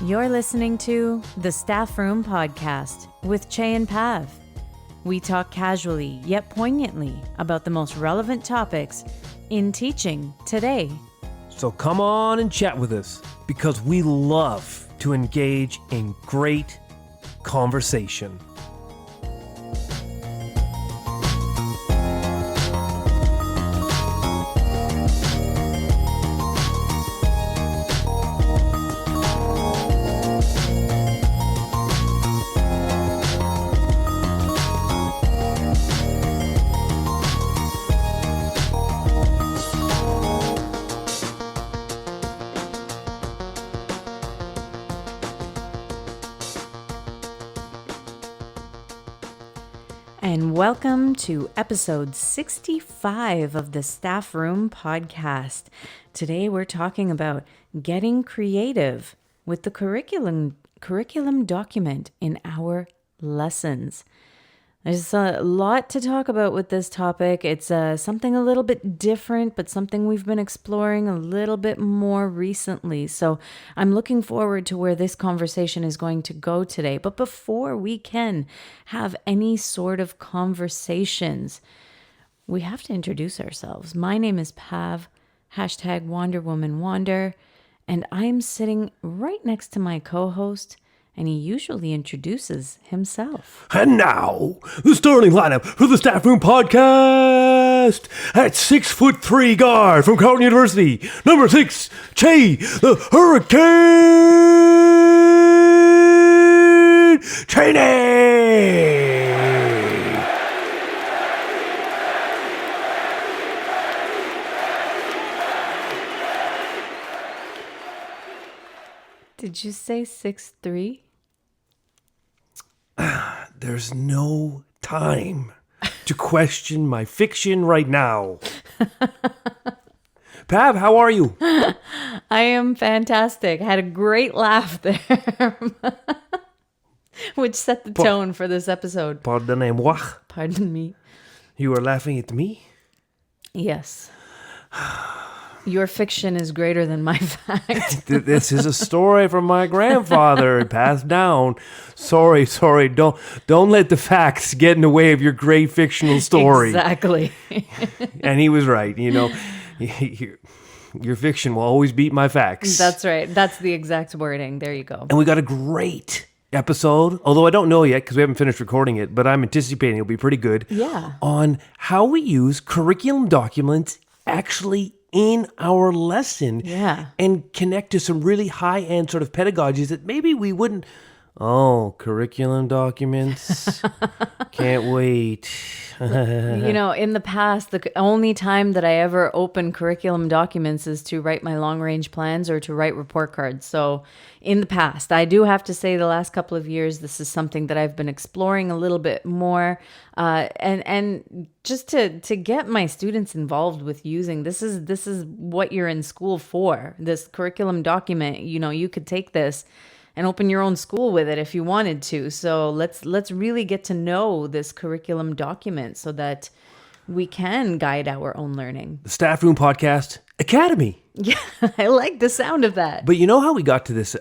You're listening to the Staffroom Podcast with Chey and Pav. We talk casually yet poignantly about the most relevant topics in teaching today. So come on and chat with us because we love to engage in great conversation. And welcome to episode 65 of the Staffroom Podcast. Today we're talking about getting creative with the curriculum document in our lessons. There's a lot to talk about with this topic. It's something a little bit different, but something we've been exploring a little bit more recently. So I'm looking forward to where this conversation is going to go today. But before we can have any sort of conversations, we have to introduce ourselves. My name is Pav, hashtag WonderWomanWander, and I'm sitting right next to my co-host, and he usually introduces himself. And now, the starting lineup for the Staffroom Podcast. At 6'3" guard from Carleton University, number 6, Chey, the Hurricane Cheney. Did you say 6'3"? There's no time to question my fiction right now. Pav, how are you? I am fantastic. I had a great laugh there, which set the tone for this episode. Pardonnez-moi. Pardon me. You are laughing at me? Yes. Your fiction is greater than my fact. This is a story from my grandfather passed down. Sorry. Don't let the facts get in the way of your great fictional story. Exactly. And he was right. You know, your fiction will always beat my facts. That's right. That's the exact wording. There you go. And we got a great episode, although I don't know yet because we haven't finished recording it, but I'm anticipating it'll be pretty good. Yeah. On how we use curriculum documents actually in our lesson, and connect to some really high-end sort of pedagogies that maybe we wouldn't. Oh, curriculum documents. Can't wait. You know, in the past, the only time that I ever open curriculum documents is to write my long-range plans or to write report cards. So in the past, I do have to say the last couple of years, this is something that I've been exploring a little bit more. And just to get my students involved with using, this is what you're in school for, this curriculum document. You know, you could take this and open your own school with it if you wanted to. So let's really get to know this curriculum document so that we can guide our own learning. The Staffroom Podcast Academy. Yeah, I like the sound of that. But you know how we got to this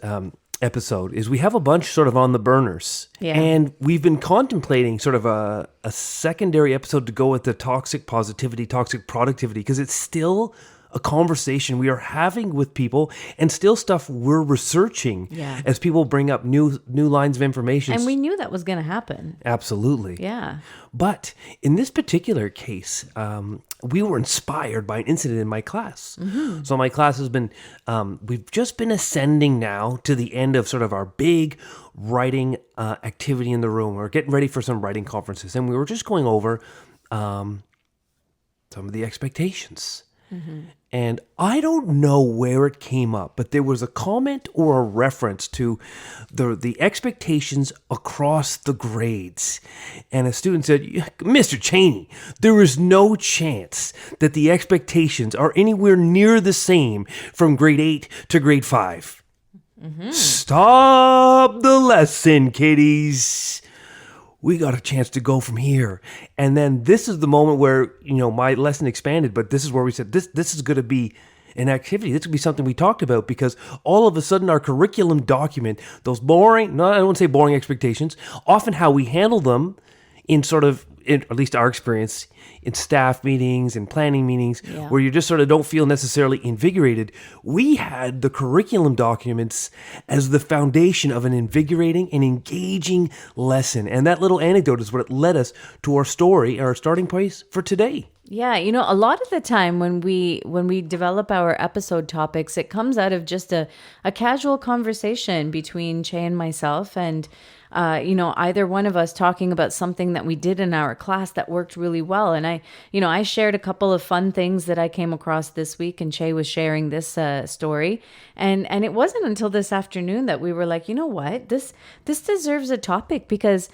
episode is we have a bunch sort of on the burners. Yeah. And we've been contemplating sort of a secondary episode to go with the toxic positivity, toxic productivity, because it's still a conversation we are having with people and still stuff we're researching as people bring up new lines of information. And we knew that was going to happen. Absolutely. Yeah. But in this particular case, we were inspired by an incident in my class. Mm-hmm. So my class has been, we've just been ascending now to the end of sort of our big writing activity in the room. We're getting ready for some writing conferences. And we were just going over some of the expectations. And I don't know where it came up, but there was a comment or a reference to the expectations across the grades. And a student said, Mr. Cheney, there is no chance that the expectations are anywhere near the same from grade 8 to grade 5. Stop the lesson, kiddies. We got a chance to go from here. And then this is the moment where, my lesson expanded, but this is where we said, this is going to be an activity. This could be something we talked about, because all of a sudden our curriculum document, those boring, I don't want to say boring expectations, often how we handle them in at least our experience, in staff meetings and planning meetings, where you just sort of don't feel necessarily invigorated. We had the curriculum documents as the foundation of an invigorating and engaging lesson. And that little anecdote is what led us to our story, our starting place for today. Yeah, a lot of the time when we develop our episode topics, it comes out of just a casual conversation between Chey and myself, and either one of us talking about something that we did in our class that worked really well. And I shared a couple of fun things that I came across this week, and Chey was sharing this story. And it wasn't until this afternoon that we were like, you know what, this deserves a topic, because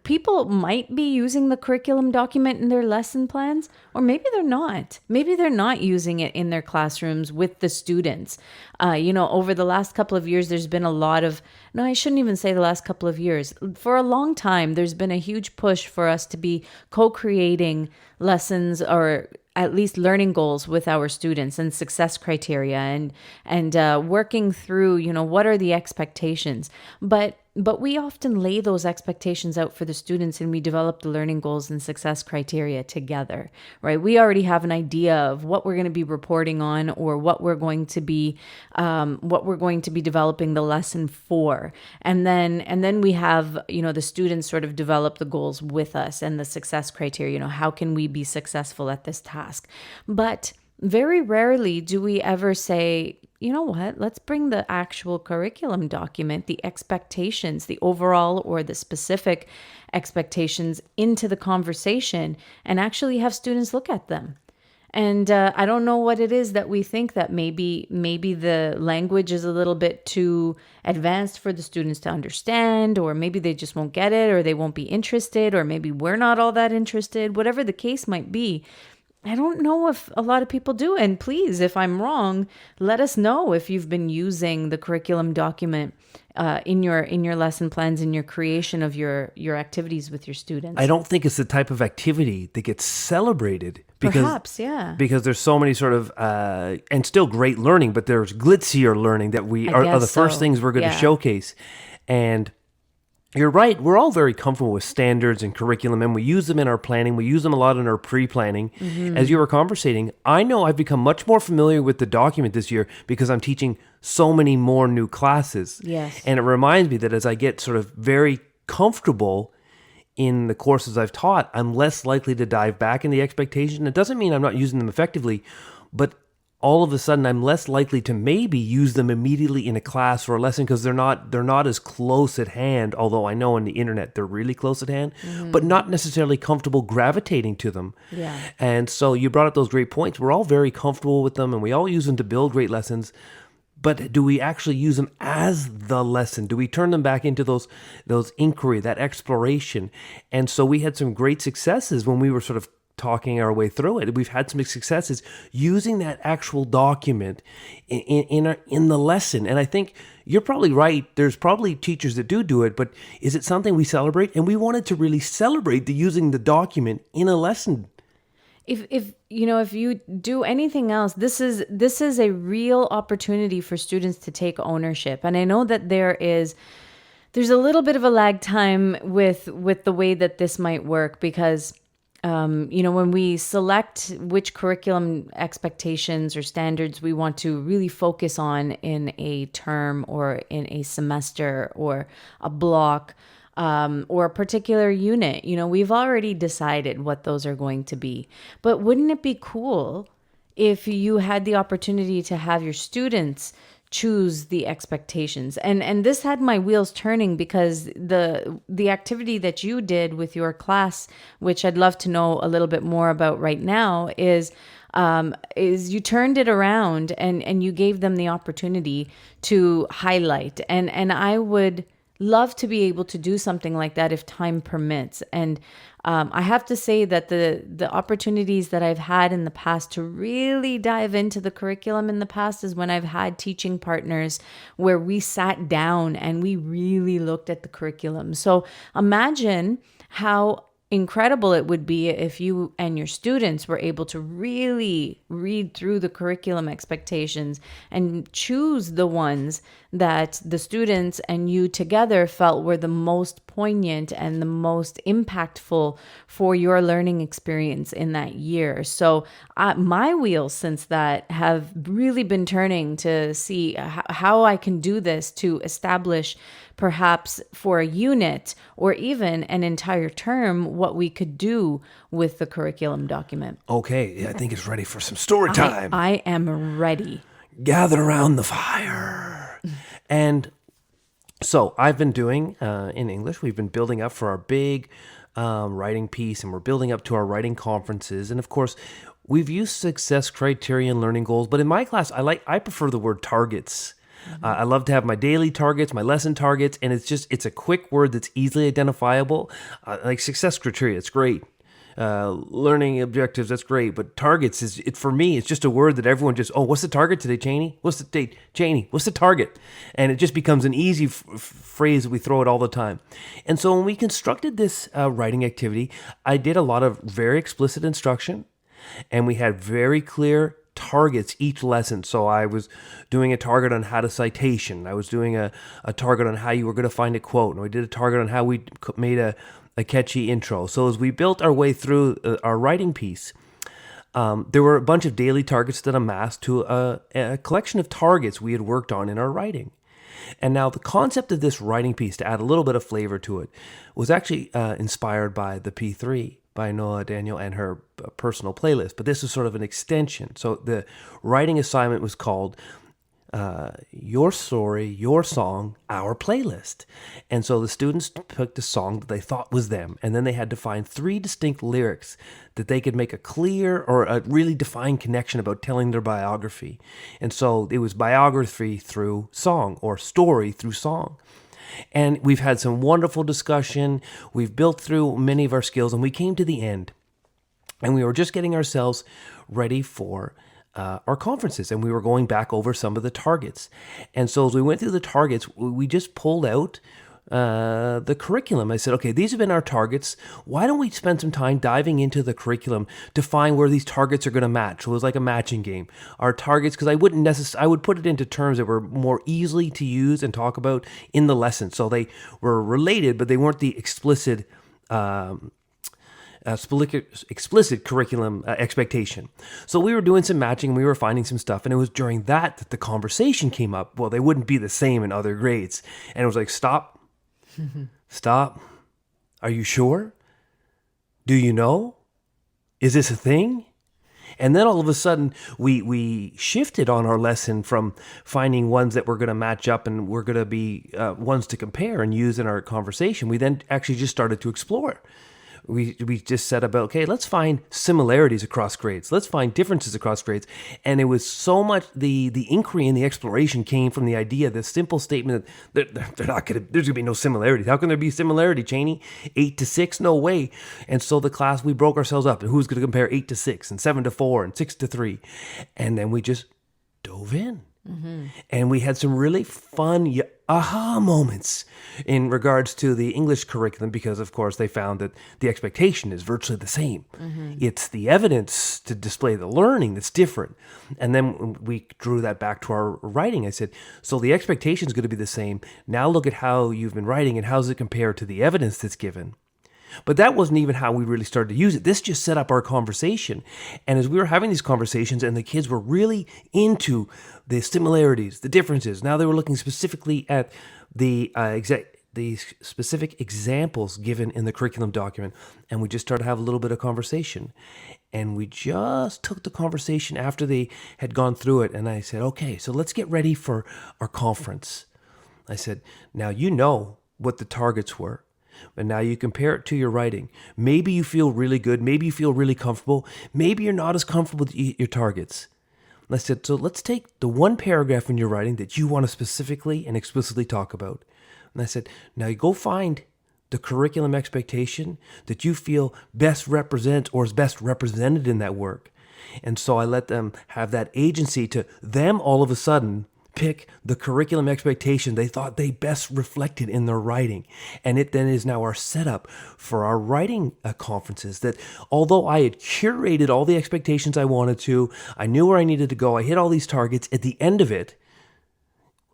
people might be using the curriculum document in their lesson plans, or maybe they're not. Maybe they're not using it in their classrooms with the students. Over the last couple of years, there's been a lot of, no, I shouldn't even say the last couple of years. For a long time, there's been a huge push for us to be co-creating lessons, or at least learning goals with our students, and success criteria, and working through, what are the expectations. But we often lay those expectations out for the students, and we develop the learning goals and success criteria together, right? We already have an idea of what we're going to be reporting on, or what we're going to be developing the lesson for. And then we have, the students sort of develop the goals with us and the success criteria, how can we be successful at this task? But very rarely do we ever say, you know what, let's bring the actual curriculum document, the expectations, the overall or the specific expectations into the conversation, and actually have students look at them. And I don't know what it is that we think that maybe the language is a little bit too advanced for the students to understand, or maybe they just won't get it, or they won't be interested, or maybe we're not all that interested, whatever the case might be. I don't know if a lot of people do. And please, if I'm wrong, let us know if you've been using the curriculum document in your lesson plans, in your creation of your activities with your students. I don't think it's the type of activity that gets celebrated. Perhaps, yeah. Because there's so many sort of, and still great learning, but there's glitzier learning that are the first things we're going to showcase. And you're right. We're all very comfortable with standards and curriculum, and we use them in our planning. We use them a lot in our pre-planning. As you were conversating, I know I've become much more familiar with the document this year because I'm teaching so many more new classes. Yes. And it reminds me that as I get sort of very comfortable in the courses I've taught, I'm less likely to dive back in the expectation. It doesn't mean I'm not using them effectively, but all of a sudden I'm less likely to maybe use them immediately in a class or a lesson, because they're not as close at hand, although I know on the internet they're really close at hand, but not necessarily comfortable gravitating to them. Yeah. And so you brought up those great points. We're all very comfortable with them, and we all use them to build great lessons. But do we actually use them as the lesson? Do we turn them back into those inquiry, that exploration? And so we had some great successes when we were sort of talking our way through it. We've had some successes using that actual document in the lesson. And I think you're probably right. There's probably teachers that do it, but is it something we celebrate? And we wanted to really celebrate using the document in a lesson. If you do anything else, this is a real opportunity for students to take ownership. And I know that there's a little bit of a lag time with the way that this might work, because when we select which curriculum expectations or standards we want to really focus on in a term or in a semester or a block, or a particular unit, we've already decided what those are going to be. But wouldn't it be cool if you had the opportunity to have your students choose the expectations? And this had my wheels turning, because the activity that you did with your class, which I'd love to know a little bit more about right now, is is you turned it around and you gave them the opportunity to highlight. And I would love to be able to do something like that if time permits. And I have to say that the opportunities that I've had in the past to really dive into the curriculum in the past is when I've had teaching partners where we sat down and we really looked at the curriculum. So imagine how incredible it would be if you and your students were able to really read through the curriculum expectations and choose the ones that the students and you together felt were the most poignant and the most impactful for your learning experience in that year. So my wheels since that have really been turning to see how I can do this to establish perhaps for a unit or even an entire term, what we could do with the curriculum document. Okay, I think it's ready for some story time. I am ready. Gather around the fire. And so I've been doing, in English, we've been building up for our big writing piece, and we're building up to our writing conferences. And of course, we've used success criteria and learning goals, but in my class, I prefer the word targets. I love to have my daily targets, my lesson targets, and it's a quick word that's easily identifiable. Like success criteria, it's great. Learning objectives, that's great. But targets for me, it's just a word that everyone just, what's the target today, Cheney? What's the date, Cheney? What's the target? And it just becomes an easy phrase. We throw it all the time. And so when we constructed this writing activity, I did a lot of very explicit instruction, and we had very clear targets each lesson. So I was doing a target on how to citation. I was doing a target on how you were going to find a quote. And we did a target on how we made a catchy intro. So as we built our way through our writing piece, there were a bunch of daily targets that amassed to a collection of targets we had worked on in our writing. And now the concept of this writing piece, to add a little bit of flavor to it, was actually inspired by the P3 by Noah Daniel and her personal playlist. But this is sort of an extension. So the writing assignment was called Your Story, Your Song, Our Playlist. And so the students picked a song that they thought was them, and then they had to find 3 distinct lyrics that they could make a clear or a really defined connection about telling their biography. And so it was biography through song or story through song. And we've had some wonderful discussion. We've built through many of our skills, and we came to the end, and we were just getting ourselves ready for our conferences, and we were going back over some of the targets. And so as we went through the targets, we just pulled out the curriculum. I said, okay, these have been our targets. Why don't we spend some time diving into the curriculum to find where these targets are going to match? So it was like a matching game. Our targets, because I would put it into terms that were more easily to use and talk about in the lesson. So they were related, but they weren't the explicit curriculum expectation. So we were doing some matching, we were finding some stuff, and it was during that the conversation came up. Well, they wouldn't be the same in other grades. And it was like, stop. Stop. Are you sure? Do you know? Is this a thing? And then all of a sudden, we shifted on our lesson from finding ones that were going to match up and were going to be ones to compare and use in our conversation. We then actually just started to explore. We just said about, okay, let's find similarities across grades. Let's find differences across grades. And it was so much, the inquiry and the exploration came from the idea, the simple statement that there's going to be no similarities. How can there be similarity, Cheney? 8 to 6? No way. And so the class, we broke ourselves up. And who's going to compare 8 to 6 and 7 to 4 and 6 to 3? And then we just dove in. Mm-hmm. And we had some really fun aha moments in regards to the English curriculum, because of course they found that the expectation is virtually the same. Mm-hmm. It's the evidence to display the learning that's different. And then we drew that back to our writing. I said, so the expectation is going to be the same. Now look at how you've been writing and how does it compare to the evidence that's given? But that wasn't even how we really started to use it. This just set up our conversation. And as we were having these conversations and the kids were really into the similarities, the differences, now they were looking specifically at the specific examples given in the curriculum document. And we just started to have a little bit of conversation. And we just took the conversation after they had gone through it. And I said, okay, so let's get ready for our conference. I said, now you know what the targets were. And now you compare it to your writing. Maybe you feel really good. Maybe you feel really comfortable. Maybe you're not as comfortable with your targets. And I said, so let's take the one paragraph in your writing that you want to specifically and explicitly talk about. And I said, now you go find the curriculum expectation that you feel best represents or is best represented in that work. And so I let them have that agency to them all of a sudden pick the curriculum expectation they thought they best reflected in their writing. And it then is now our setup for our writing conferences, that although I had curated all the expectations I wanted to, I knew where I needed to go, I hit all these targets, at the end of it,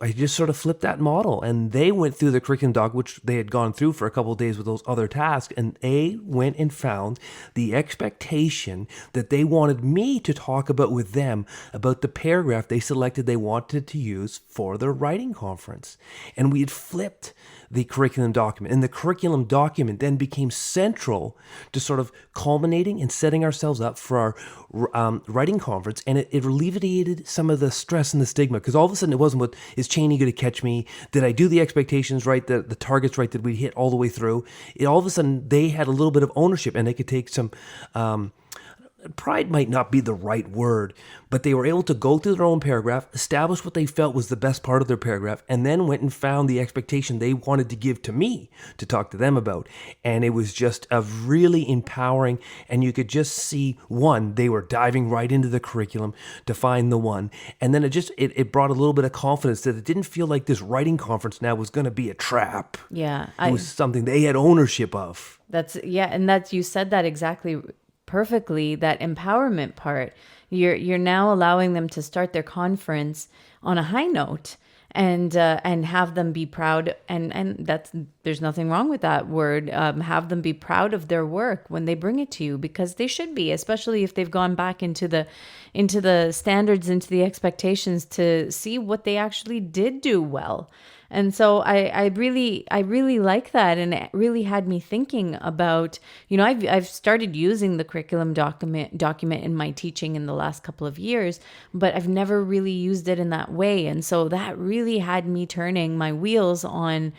I just sort of flipped that model, and they went through the curriculum doc, which they had gone through for a couple of days with those other tasks, and they went and found the expectation that they wanted me to talk about with them about the paragraph they selected they wanted to use for their writing conference. And we had flipped the curriculum document, and the curriculum document then became central to sort of culminating and setting ourselves up for our writing conference. And it alleviated some of the stress and the stigma, because all of a sudden it wasn't what is Cheney going to catch me? Did I do the expectations right? The targets right? Did we hit all the way through? All of a sudden they had a little bit of ownership, and they could take some pride might not be the right word, but they were able to go through their own paragraph, establish what they felt was the best part of their paragraph, and then went and found the expectation they wanted to give to me to talk to them about. And it was just a really empowering, and you could just see, one, they were diving right into the curriculum to find the one. And then it brought a little bit of confidence that it didn't feel like this writing conference now was going to be a trap. Yeah. It was something they had ownership of. You said that exactly perfectly, that empowerment part. You're now allowing them to start their conference on a high note, and have them be proud, and there's nothing wrong with that word. Have them be proud of their work when they bring it to you, because they should be, especially if they've gone back into the standards, into the expectations, to see what they actually did do well. And so I really like that, and it really had me thinking about, I've started using the curriculum document in my teaching in the last couple of years, but I've never really used it in that way. And so that really had me turning my wheels on.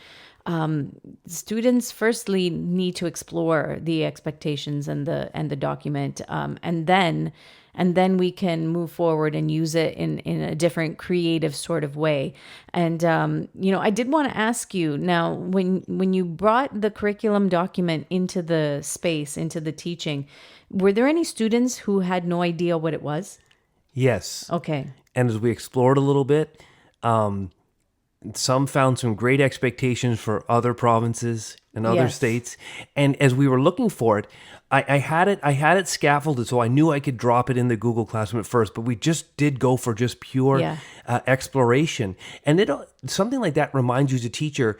Students firstly need to explore the expectations and the document, and then we can move forward and use it in a different creative sort of way. And, I did want to ask you now, when you brought the curriculum document into the space, into the teaching, were there any students who had no idea what it was? Yes. Okay. And as we explored a little bit, some found some great expectations for other provinces and other states. And as we were looking for it, I had it scaffolded, so I knew I could drop it in the Google Classroom at first, but we just did go for just pure exploration. And something like that reminds you as a teacher,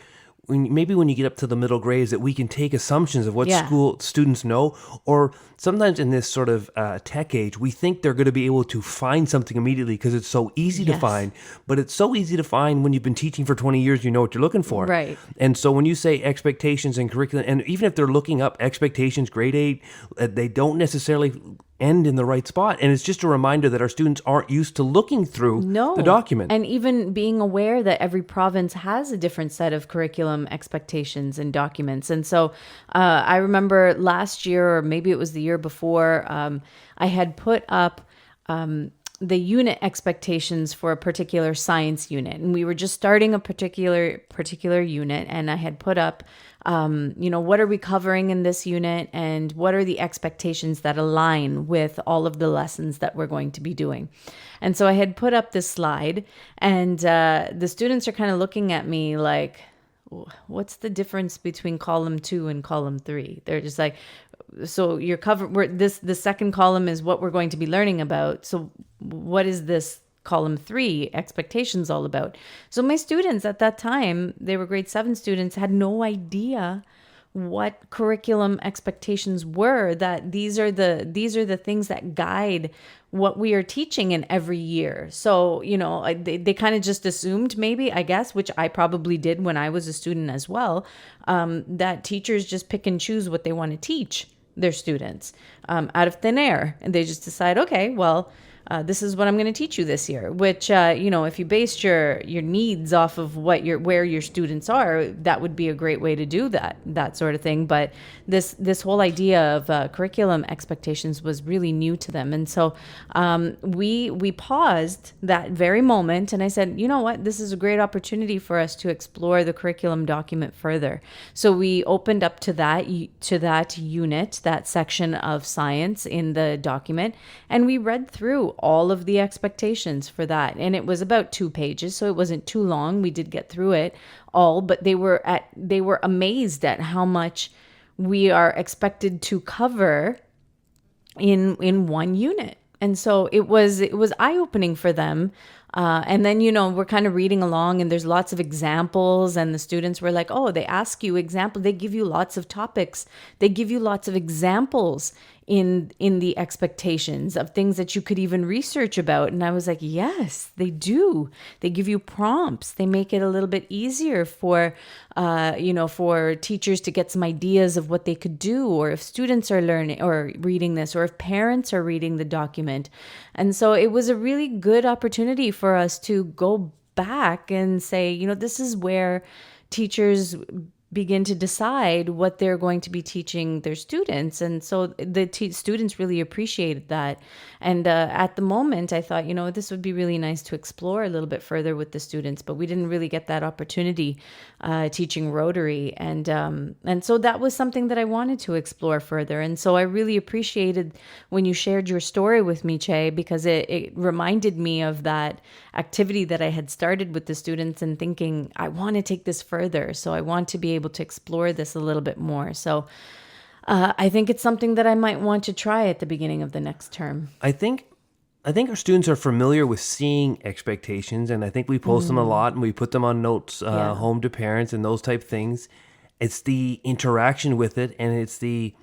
maybe when you get up to the middle grades, that we can take assumptions of what school students know, or sometimes in this sort of tech age, we think they're going to be able to find something immediately because it's so easy to find, but it's so easy to find when you've been teaching for 20 years, you know what you're looking for. Right. And so when you say expectations and curriculum, and even if they're looking up expectations, grade 8, they don't necessarily end in the right spot. And it's just a reminder that our students aren't used to looking through the document. And even being aware that every province has a different set of curriculum expectations and documents. And so I remember last year, or maybe it was the year before, I had put up the unit expectations for a particular science unit. And we were just starting a particular unit. And I had put up, what are we covering in this unit, and what are the expectations that align with all of the lessons that we're going to be doing. And so I had put up this slide, and the students are kind of looking at me like, what's the difference between column 2 and column 3? They're just like, so you're the second column is what we're going to be learning about. So what is this column 3 expectations all about? So my students at that time, they were grade 7 students, had no idea what curriculum expectations were, that these are the things that guide what we are teaching in every year. So, they kind of just assumed, maybe, I guess, which I probably did when I was a student as well, that teachers just pick and choose what they want to teach their students out of thin air. And they just decide, okay, well, this is what I'm going to teach you this year, which, if you based your needs off of where your students are, that would be a great way to do that sort of thing. But this whole idea of curriculum expectations was really new to them. And so we paused that very moment, and I said, you know what, this is a great opportunity for us to explore the curriculum document further. So we opened up to that unit, that section of science in the document, and we read through all of the expectations for that. And it was about 2 pages, so it wasn't too long. We did get through it all, but they were amazed at how much we are expected to cover in one unit. And so it was eye-opening for them. And then, we're kind of reading along, and there's lots of examples, and the students were like, oh, they ask you examples. They give you lots of topics. They give you lots of examples in the expectations of things that you could even research about. And I was like, yes, they do. They give you prompts. They make it a little bit easier for teachers to get some ideas of what they could do, or if students are learning or reading this, or if parents are reading the document. And so it was a really good opportunity for us to go back and say, this is where teachers begin to decide what they're going to be teaching their students. And so the students really appreciated that. And at the moment, I thought, this would be really nice to explore a little bit further with the students, but we didn't really get that opportunity teaching Rotary. And so that was something that I wanted to explore further. And so I really appreciated when you shared your story with me, Chey, because it reminded me of that activity that I had started with the students, and thinking, I want to take this further. So I want to be able to explore this a little bit more. So I think it's something that I might want to try at the beginning of the next term. I think our students are familiar with seeing expectations, and I think we post them a lot, and we put them on notes home to parents and those type things. It's the interaction with it, and it's the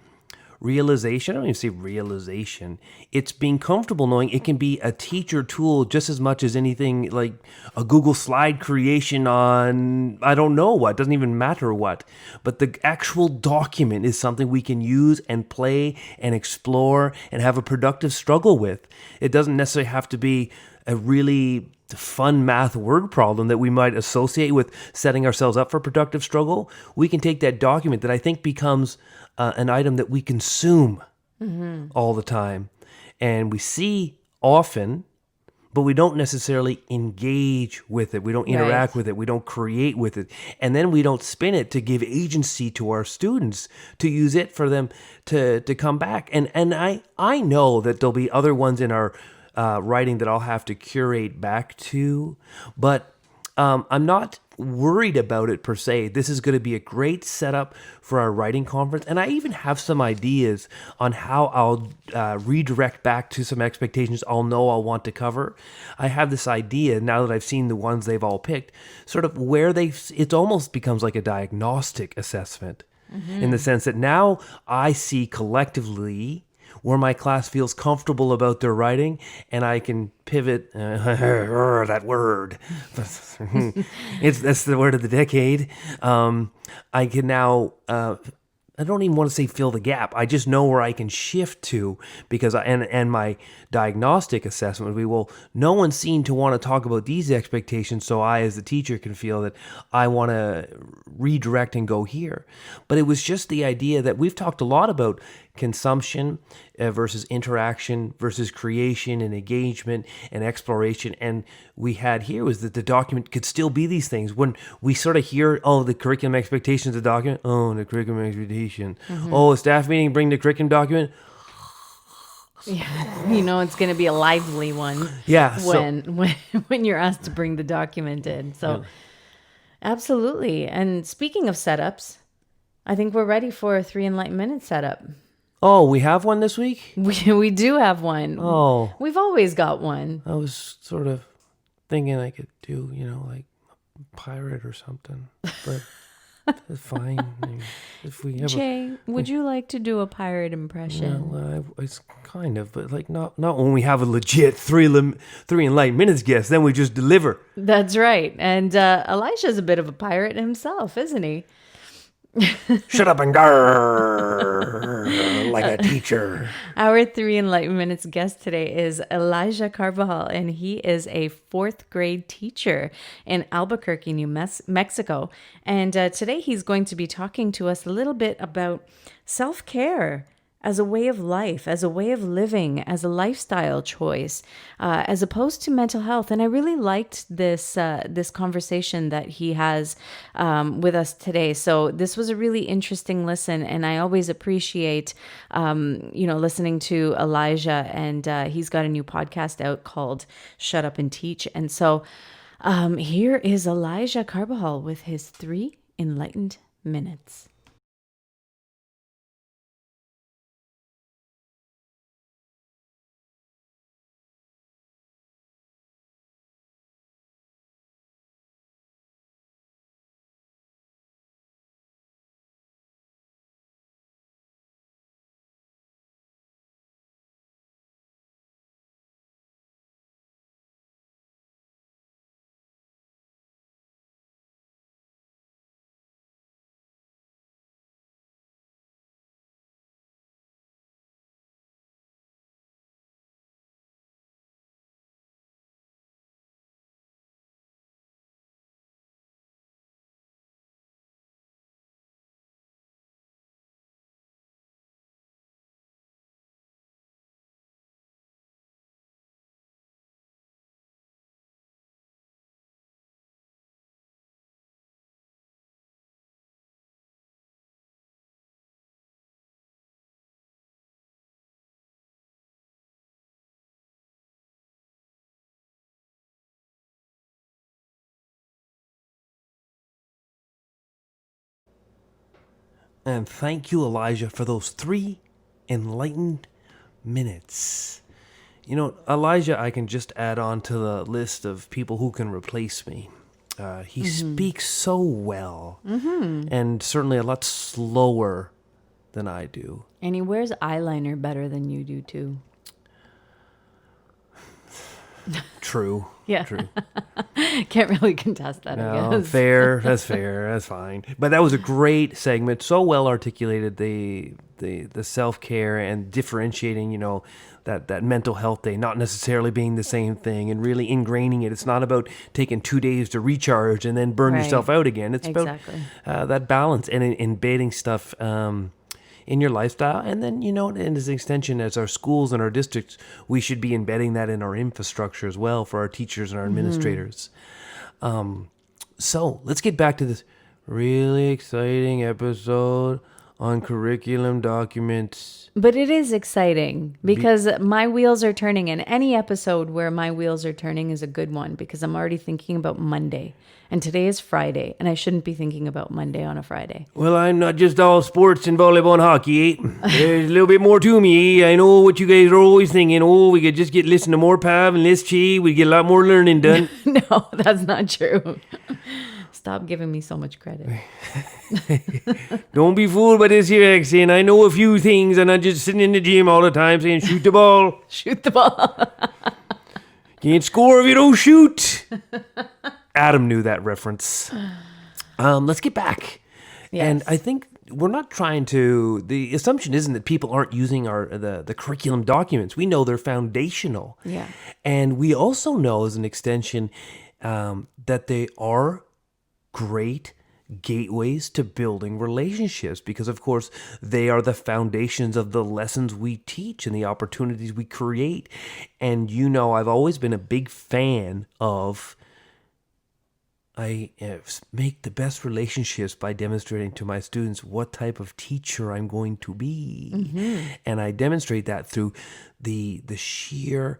realization. I don't even say realization. It's being comfortable knowing it can be a teacher tool just as much as anything like a Google slide creation on, I don't know what, doesn't even matter what. But the actual document is something we can use and play and explore and have a productive struggle with. It doesn't necessarily have to be a really fun math word problem that we might associate with setting ourselves up for productive struggle. We can take that document that I think becomes an item that we consume all the time, and we see often, but we don't necessarily engage with it. We don't interact with it. We don't create with it. And then we don't spin it to give agency to our students, to use it for them to come back. And I know that there'll be other ones in our writing that I'll have to curate back to, but I'm not worried about it per se. This is going to be a great setup for our writing conference, and I even have some ideas on how I'll redirect back to some expectations I'll want to cover. I have this idea, now that I've seen the ones they've all picked, sort of where it almost becomes like a diagnostic assessment, in the sense that now I see collectively where my class feels comfortable about their writing, and I can pivot. That word. That's the word of the decade. I can now, I don't even want to say fill the gap. I just know where I can shift to, because and my diagnostic assessment would be, well, no one seemed to want to talk about these expectations, so I, as the teacher, can feel that I want to redirect and go here. But it was just the idea that we've talked a lot about consumption versus interaction versus creation and engagement and exploration. And we had here was that the document could still be these things. When we sort of hear, oh, the curriculum expectations of the document, oh, the curriculum expectation. Oh, a staff meeting, bring the curriculum document. Yeah, it's going to be a lively one. Yeah, when you're asked to bring the document in. So, absolutely. And speaking of setups, I think we're ready for a 3 Enlightened Minutes setup. Oh, we have one this week? We do have one. Oh. We've always got one. I was sort of thinking I could do, like a pirate or something, but it's fine. If we ever, Chey, would you like to do a pirate impression? Well, it's kind of, but like not when we have a legit three Enlightened Minutes guest, then we just deliver. That's right. And Elisha's a bit of a pirate himself, isn't he? Shut up and go. like a teacher. Our 3 Enlightened Minutes guest today is Elijah Carvajal, and he is a 4th grade teacher in Albuquerque, New Mexico. And today he's going to be talking to us a little bit about self-care as a way of life, as a way of living, as a lifestyle choice, as opposed to mental health. And I really liked this conversation that he has with us today. So this was a really interesting listen, and I always appreciate, listening to Elijah. And he's got a new podcast out called "Shut Up and Teach." And so here is Elijah Carvajal with his 3 Enlightened Minutes. And thank you, Elijah, for those 3 enlightened minutes. You know, Elijah, I can just add on to the list of people who can replace me. He speaks so well, and certainly a lot slower than I do. And he wears eyeliner better than you do, too. True. Yeah. True. Can't really contest that, I guess. Fair. That's fair. That's fine. But that was a great segment. So well articulated, the self-care and differentiating, that mental health day not necessarily being the same thing, and really ingraining it. It's not about taking 2 days to recharge and then burn yourself out again. It's exactly about that balance and embedding stuff in your lifestyle. And then, and as an extension, as our schools and our districts, we should be embedding that in our infrastructure as well for our teachers and our administrators. So let's get back to this really exciting episode on curriculum documents. But it is exciting because my wheels are turning, and any episode where my wheels are turning is a good one because I'm already thinking about Monday. And today is Friday, and I shouldn't be thinking about Monday on a Friday. Well, I'm not just all sports and volleyball and hockey. There's a little bit more to me. I know what you guys are always thinking. Oh, we could just listen to more Pav and less Chey. We'd get a lot more learning done. No, that's not true. Stop giving me so much credit. Don't be fooled by this here accent. I know a few things. I'm not just sitting in the gym all the time saying, shoot the ball. Shoot the ball. Can't score if you don't shoot. Adam knew that reference. Let's get back. Yes. And I think we're not trying to, the assumption isn't that people aren't using the curriculum documents. We know they're foundational. Yeah. And we also know as an extension that they are great gateways to building relationships, because of course they are the foundations of the lessons we teach and the opportunities we create. And I've always been a big fan of I make the best relationships by demonstrating to my students what type of teacher I'm going to be. And I demonstrate that through the sheer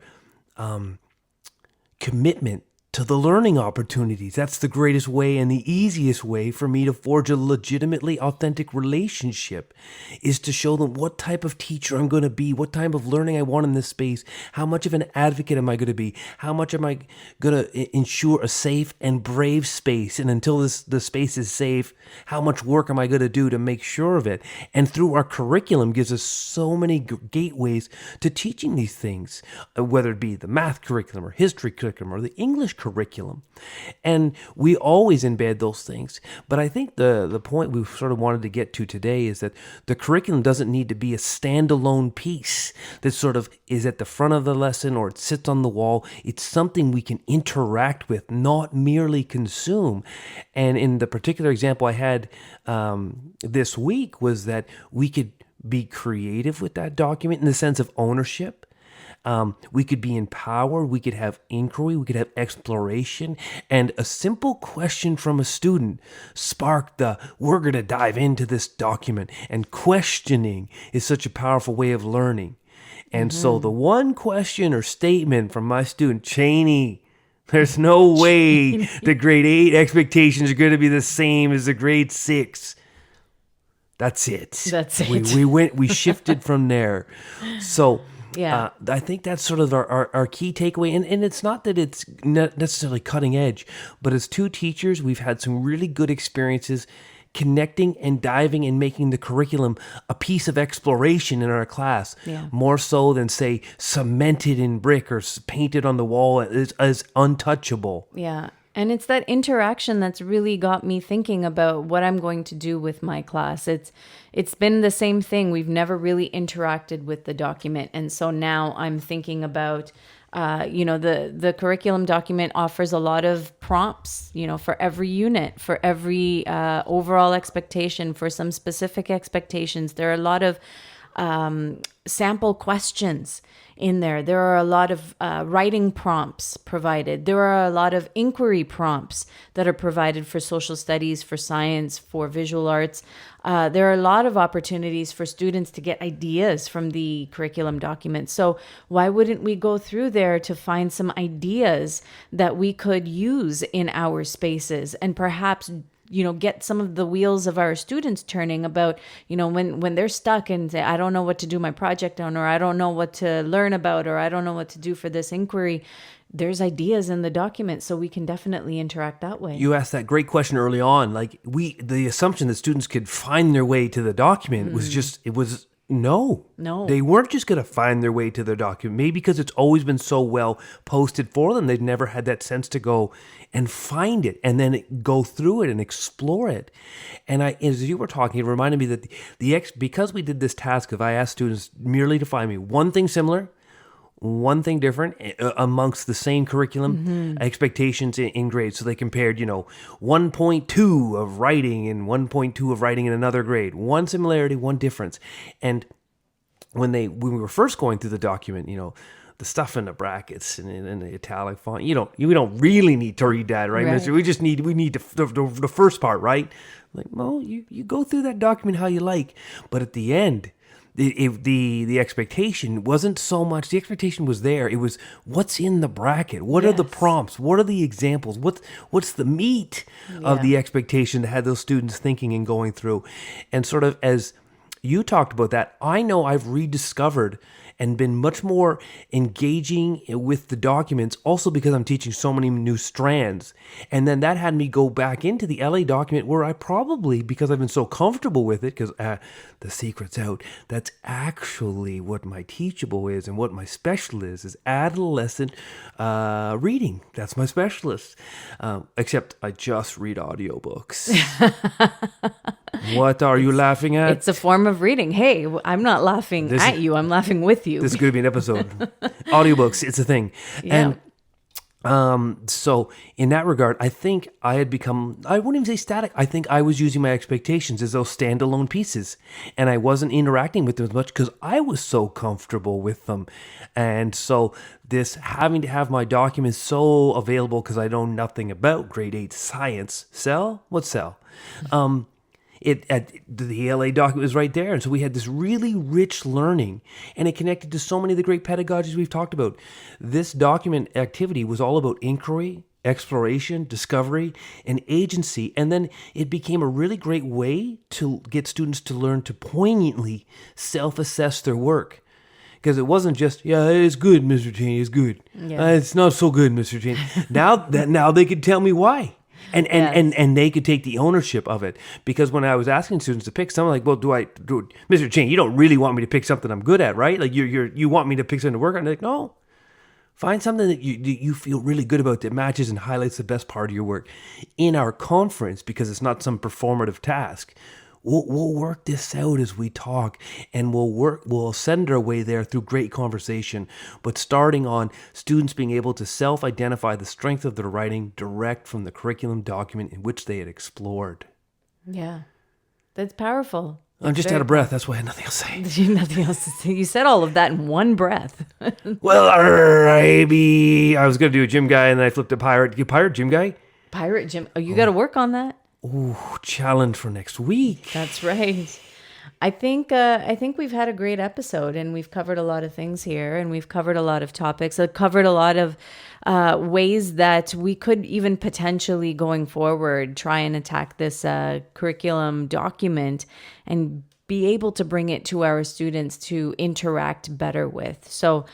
commitment to the learning opportunities. That's the greatest way and the easiest way for me to forge a legitimately authentic relationship, is to show them what type of teacher I'm going to be, what type of learning I want in this space, how much of an advocate am I going to be, how much am I going to ensure a safe and brave space, and until the space is safe, how much work am I going to do to make sure of it. And through our curriculum gives us so many gateways to teaching these things, whether it be the math curriculum or history curriculum or the English curriculum. And we always embed those things. But I think the point we sort of wanted to get to today is that the curriculum doesn't need to be a standalone piece that sort of is at the front of the lesson or it sits on the wall. It's something we can interact with, not merely consume. And in the particular example I had this week was that we could be creative with that document in the sense of ownership. We could be empowered, we could have inquiry, we could have exploration, and a simple question from a student sparked we're going to dive into this document. And questioning is such a powerful way of learning. And so the one question or statement from my student, Cheney, there's no way the grade 8 expectations are going to be the same as the grade 6. That's it. That's it. We shifted from there. So yeah, I think that's sort of our key takeaway. And it's not that it's necessarily cutting edge, but as two teachers, we've had some really good experiences connecting and diving and making the curriculum a piece of exploration in our class, more so than, say, cemented in brick or painted on the wall as untouchable. Yeah. And it's that interaction that's really got me thinking about what I'm going to do with my class. It's been the same thing. We've never really interacted with the document. And so now I'm thinking about, the curriculum document offers a lot of prompts, for every unit, for every overall expectation, for some specific expectations. There are a lot of sample questions in there. There are a lot of writing prompts provided. There are a lot of inquiry prompts that are provided for social studies, for science, for visual arts. There are a lot of opportunities for students to get ideas from the curriculum document. So why wouldn't we go through there to find some ideas that we could use in our spaces and perhaps get some of the wheels of our students turning about, when they're stuck and say, I don't know what to do my project on, or I don't know what to learn about, or I don't know what to do for this inquiry. There's ideas in the document, so we can definitely interact that way. You asked that great question early on. Like the assumption that students could find their way to the document was no. They weren't just going to find their way to their document. Maybe because it's always been so well posted for them, they've never had that sense to go and find it and then go through it and explore it. And as you were talking, it reminded me that because we did this task of I asked students merely to find me one thing similar, one thing different amongst the same curriculum expectations in grades. So they compared, 1.2 of writing and 1.2 of writing in another grade. One similarity, one difference. And when we were first going through the document, the stuff in the brackets and in the italic font, we don't really need to read that, right, mister? We need the first part, right? Like, well, you go through that document how you like, but at the end, the expectation wasn't so much. The expectation was there. It was what's in the bracket. What are the prompts? What are the examples? What's the meat of the expectation that had those students thinking and going through? And sort of as you talked about that, I know I've rediscovered and been much more engaging with the documents, also because I'm teaching so many new strands. And then that had me go back into the LA document where I probably, because I've been so comfortable with it, because the secret's out, that's actually what my teachable is and what my special is adolescent reading. That's my specialist. Except I just read audiobooks. What are you laughing at? It's a form of reading. Hey, I'm not laughing at you. I'm laughing with you. This is going to be an episode. Audiobooks, it's a thing. Yeah. And so in that regard, I think I had become, I wouldn't even say static. I think I was using my expectations as those standalone pieces. And I wasn't interacting with them as much because I was so comfortable with them. And so this having to have my documents so available because I know nothing about grade 8 science. Sell? What sell? The LA document was right there. And so we had this really rich learning, and it connected to so many of the great pedagogies we've talked about. This document activity was all about inquiry, exploration, discovery, and agency. And then it became a really great way to get students to learn to poignantly self-assess their work. Because it wasn't just, it's good, Mr. Cheney, it's good. Yeah. It's not so good, Mr. Cheney. Now they could tell me why. And they could take the ownership of it. Because when I was asking students to pick something, like, well, Mr. Cheney, you don't really want me to pick something I'm good at, right? Like you want me to pick something to work on? And they're like, no, Find something that you feel really good about that matches and highlights the best part of your work. In our conference, because it's not some performative task, we'll work this out as we talk, and we'll send our way there through great conversation, but starting on students being able to self-identify the strength of their writing direct from the curriculum document in which they had explored. Yeah, that's powerful. I'm just out of breath. That's why I had nothing else to say. Nothing else to say. You said all of that in one breath. Well, I was going to do a gym guy, and then I flipped to pirate. You pirate gym guy? Pirate gym. Oh, you got to work on that. Ooh, challenge for next week. That's right. I think we've had a great episode, and we've covered a lot of things here, and we've covered a lot of topics. I've covered a lot of ways that we could even potentially going forward try and attack this curriculum document and be able to bring it to our students to interact better with. So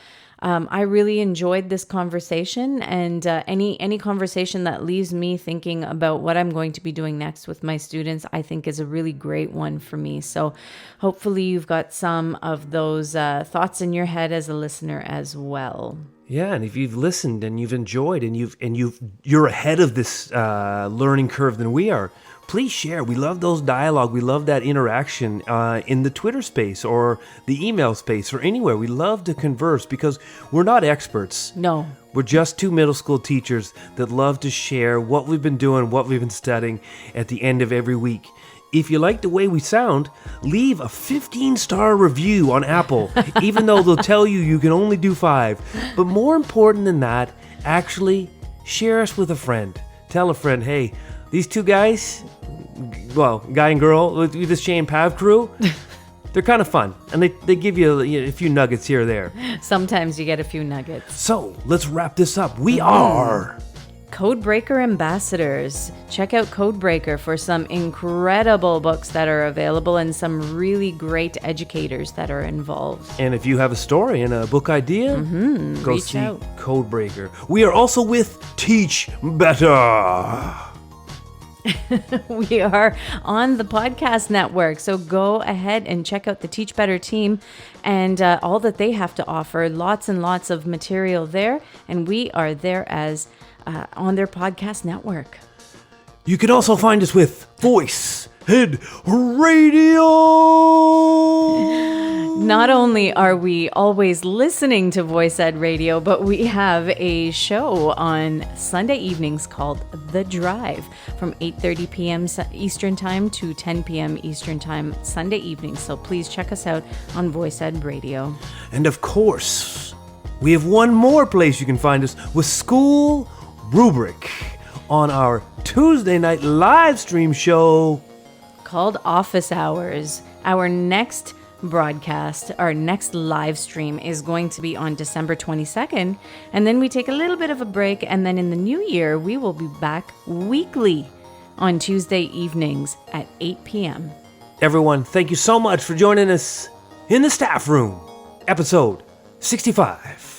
I really enjoyed this conversation, and any conversation that leaves me thinking about what I'm going to be doing next with my students, I think is a really great one for me. So hopefully you've got some of those thoughts in your head as a listener as well. Yeah, and if you've listened and you've enjoyed and you're ahead of this learning curve than we are, please share. We love those dialogue. We love that interaction in the Twitter space or the email space or anywhere. We love to converse because we're not experts. No. We're just two middle school teachers that love to share what we've been doing, what we've been studying at the end of every week. If you like the way we sound, leave a 15-star review on Apple, even though they'll tell you can only do 5. But more important than that, actually share us with a friend. Tell a friend, hey, these two guys, well, guy and girl, with this Chey and Pav crew, they're kind of fun. And they give you a few nuggets here or there. Sometimes you get a few nuggets. So let's wrap this up. We are Codebreaker ambassadors. Check out Codebreaker for some incredible books that are available and some really great educators that are involved. And if you have a story and a book idea, go reach see out. Codebreaker. We are also with Teach Better. We are on the podcast network, so go ahead and check out the Teach Better team and all that they have to offer. Lots and lots of material there, and we are there as on their podcast network. You can also find us with Voice Head Radio. Not only are we always listening to Voice Ed Radio, but we have a show on Sunday evenings called The Drive from 8:30 p.m. Eastern Time to 10 p.m. Eastern Time Sunday evenings. So please check us out on Voice Ed Radio. And of course, we have one more place you can find us with School Rubric on our Tuesday night live stream show called Office Hours. Our next broadcast, our next live stream is going to be on December 22nd, and then we take a little bit of a break, and then in the new year we will be back weekly on Tuesday evenings at 8 p.m. Everyone, thank you so much for joining us in the staff room, episode 65.